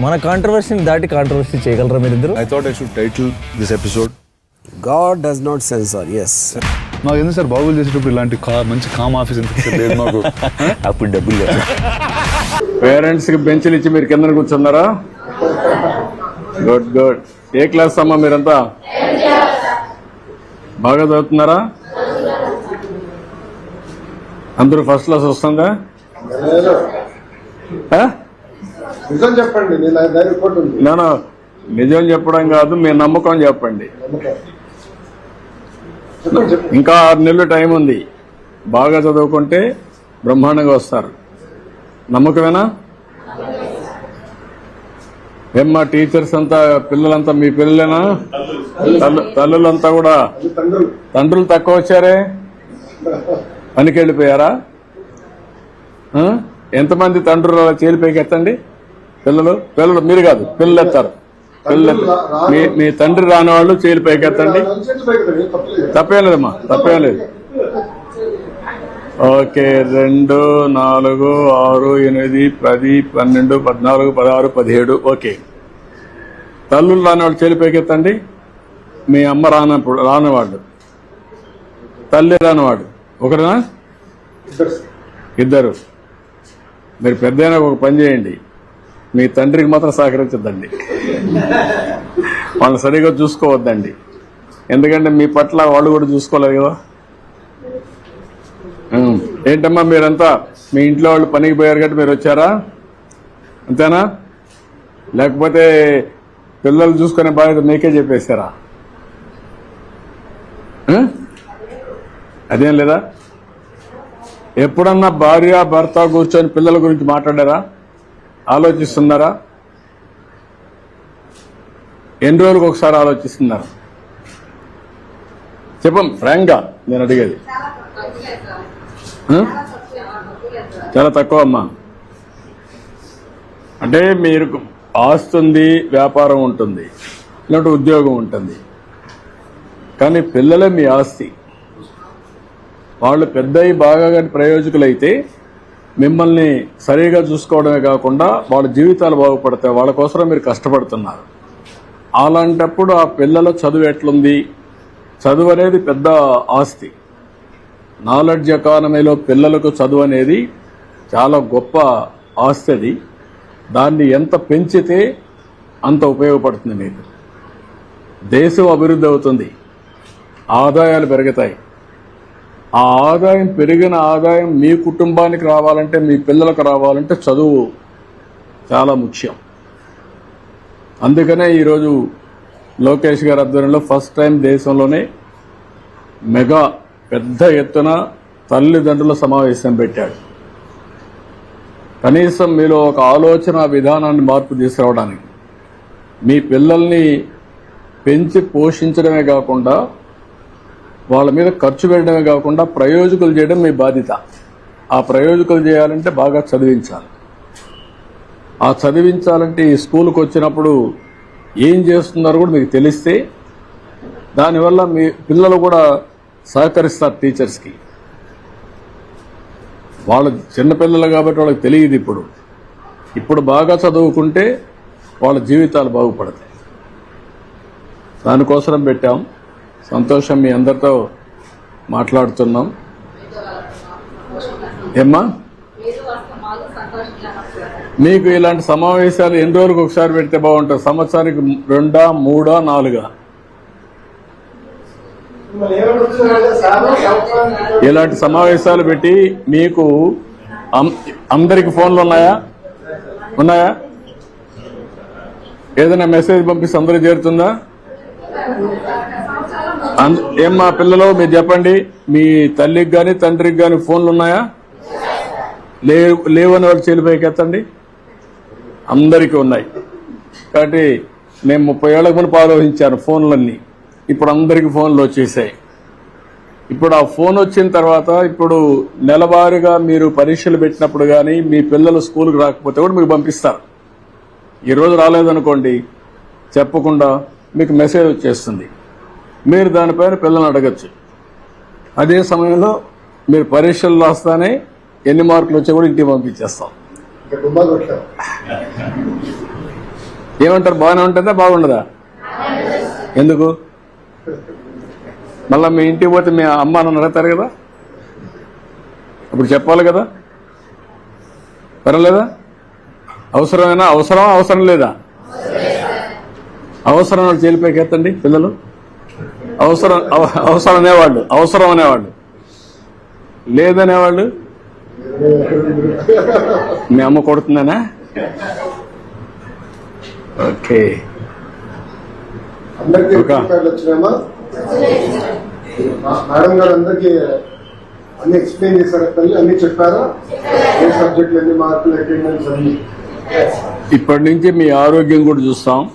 మన కాంట్రవర్సీని దాటి కాంట్రవర్సీ చేయగలరా మీరిద్దరు? I thought I should title this episode God does not censor. Yes. నాకు ఎందుకు సార్ బాగులు చేసేటప్పుడు ఇలాంటి మంచి కామ్ ఆఫీస్ ఎందుకు లేదు మాకు? అప్పుడు డబ్బులు లేదు. పేరెంట్స్ కి బెంచ్లు ఇచ్చి మీరు కింద కూర్చున్నారా? Good good. ఏ క్లాస్ అమ్మా మీరంతా? బాగా చదువుతున్నారా? అందరూ ఫస్ట్ క్లాస్ వస్తుందా? నిజం చెప్పండి. నేను నిజం చెప్పడం కాదు, మీ నమ్మకం చెప్పండి. ఇంకా 6 నెలలు టైం ఉంది. బాగా చదువుకుంటే బ్రహ్మాండంగా వస్తారు. నమ్మకమేనా? ఏమ్మా టీచర్స్ అంతా పిల్లలంతా మీ పిల్లలేనా? తల్లులంతా కూడా తండ్రులు తక్కువ వచ్చారే? పనికి వెళ్ళిపోయారా? ఎంతమంది తండ్రులు చేలిపోయి ఎత్తండి. పిల్లలు మీరు కాదు, పిల్లలు ఎత్తారు. మీ తండ్రి రాని వాళ్ళు చేలి పైకెత్తండి. తప్పేం లేదమ్మా, తప్పేం లేదు. ఓకే. 2, 4, 6, 8, 10, 12, 14, 16, 17. ఓకే. తల్లులు రానివాళ్ళు చేలి పైకెత్తండి. మీ అమ్మ రానివాళ్ళు, తల్లి రానివాడు ఒకరేనా? ఇద్దరు. మీరు పెద్దయినా ఒక పని చేయండి, మీ తండ్రికి మాత్రం సహకరించద్దండి. వాళ్ళని సరిగా చూసుకోవద్దండి. ఎందుకంటే మీ పట్ల వాళ్ళు కూడా చూసుకోలేదు కదా. ఏంటమ్మా మీరంతా మీ ఇంట్లో వాళ్ళు పనికి పోయారు కాబట్టి మీరు వచ్చారా? అంతేనా? లేకపోతే పిల్లలు చూసుకునే బాధ్యత మీకే చెప్పేశారా? అదేం లేదా? ఎప్పుడన్నా భార్య భర్త కూర్చొని పిల్లల గురించి మాట్లాడారా? ఆలోచిస్తున్నారా? ఎన్ని రోజులకు ఒకసారి ఆలోచిస్తున్నారు? చెప్పం ఫ్రాంక్ గా నేను అడిగేది. చాలా తక్కువ అమ్మా. అంటే మీరు ఆస్తుంది, వ్యాపారం ఉంటుంది, ఇలాంటి ఉద్యోగం ఉంటుంది, కానీ పిల్లలే మీ ఆస్తి. వాళ్ళు పెద్దయి బాగా ప్రయోజకులైతే మిమ్మల్ని సరిగా చూసుకోవడమే కాకుండా వాళ్ళ జీవితాలు బాగుపడతాయి. వాళ్ళ కోసం మీరు కష్టపడుతున్నారు. అలాంటప్పుడు ఆ పిల్లల చదువు ఎట్లుంది? చదువు అనేది పెద్ద ఆస్తి. నాలెడ్జ్ ఎకానమీలో పిల్లలకు చదువు అనేది చాలా గొప్ప ఆస్తి. అది దాన్ని ఎంత పెంచితే అంత ఉపయోగపడుతుంది. మీకు దేశం అభివృద్ధి అవుతుంది, ఆదాయాలు పెరుగుతాయి. ఆ ఆదాయం, పెరిగిన ఆదాయం మీ కుటుంబానికి రావాలంటే, మీ పిల్లలకు రావాలంటే చదువు చాలా ముఖ్యం. అందుకనే ఈరోజు లోకేష్ గారి ఆధ్వర్యంలో ఫస్ట్ టైం దేశంలోనే మెగా పెద్ద ఎత్తున తల్లిదండ్రుల సమావేశం పెట్టాడు. కనీసం మీలో ఒక ఆలోచన విధానాన్ని మార్పు తీసుకురావడానికి, మీ పిల్లల్ని పెంచి పోషించడమే కాకుండా వాళ్ళ మీద ఖర్చు పెట్టడమే కాకుండా ప్రయోజకులు చేయడం మీ బాధ్యత. ఆ ప్రయోజకులు చేయాలంటే బాగా చదివించాలి. ఆ చదివించాలంటే ఈ స్కూల్కి వచ్చినప్పుడు ఏం చేస్తున్నారో కూడా మీకు తెలిస్తే దానివల్ల మీ పిల్లలు కూడా సహకరిస్తారు టీచర్స్కి. వాళ్ళు చిన్నపిల్లలు కాబట్టి వాళ్ళకి తెలియదు. ఇప్పుడు బాగా చదువుకుంటే వాళ్ళ జీవితాలు బాగుపడతాయి. దానికోసం పెట్టాం. సంతోషం, మీ అందరితో మాట్లాడుతున్నాం. ఏమ్మా మీకు ఇలాంటి సమావేశాలు ఎన్ని రోజులకు ఒకసారి పెడితే బాగుంటుంది? సంవత్సరానికి 2, 3, 4 ఇలాంటి సమావేశాలు పెట్టి మీకు అందరికి ఫోన్లు ఉన్నాయా? ఏదైనా మెసేజ్ పంపిస్తే అందరూ చేరుతుందా? ఏమ్మా పిల్లలు మీరు చెప్పండి, మీ తల్లికి కానీ తండ్రికి కానీ ఫోన్లు ఉన్నాయా? లేవని వాళ్ళు చేలిపైకి ఎత్తండి. అందరికీ ఉన్నాయి. కాబట్టి నేను 30 ఏళ్ల ముందు ఆలోచించాను ఫోన్లన్నీ. ఇప్పుడు అందరికీ ఫోన్లు వచ్చేసాయి. ఇప్పుడు ఆ ఫోన్ వచ్చిన తర్వాత ఇప్పుడు నెలవారీగా మీరు పరీక్షలు పెట్టినప్పుడు కానీ మీ పిల్లలు స్కూల్కి రాకపోతే కూడా మీకు పంపిస్తారు. ఈరోజు రాలేదనుకోండి, చెప్పకుండా మీకు మెసేజ్ వచ్చేస్తుంది. మీరు దానిపైన పిల్లల్ని అడగచ్చు. అదే సమయంలో మీరు పరీక్షలు రాస్తానే ఎన్ని మార్కులు వచ్చా కూడా ఇంటికి పంపించేస్తాం. ఏమంటారు, బాగానే ఉంటుందా బాగుండదా? ఎందుకు? మళ్ళీ మీ ఇంటికి పోతే మీ అమ్మ నన్ను అడుగుతారు కదా, అప్పుడు చెప్పాలి కదా. పర్వాలేదా? అవసరమైనా అవసరం లేదా? అవసరం జైలుపైకి ఎత్తండి పిల్లలు. అవసరం అనేవాళ్ళు లేదనేవాళ్ళు మీ అమ్మ కొడుతుందనా? ఓకే. అందరికీ ఒక- పేర్లు వచ్చినాయమ్మా? మేడం గారు అందరికీ అన్ని ఎక్స్ప్లెయిన్ చేశారు, అన్ని చెప్పారా? ఏ సబ్జెక్టులు ఎన్ని మార్కులు, అటెండెన్స్ అన్ని? ఇప్పటి నుంచి మీ ఆరోగ్యం కూడా చూస్తాం.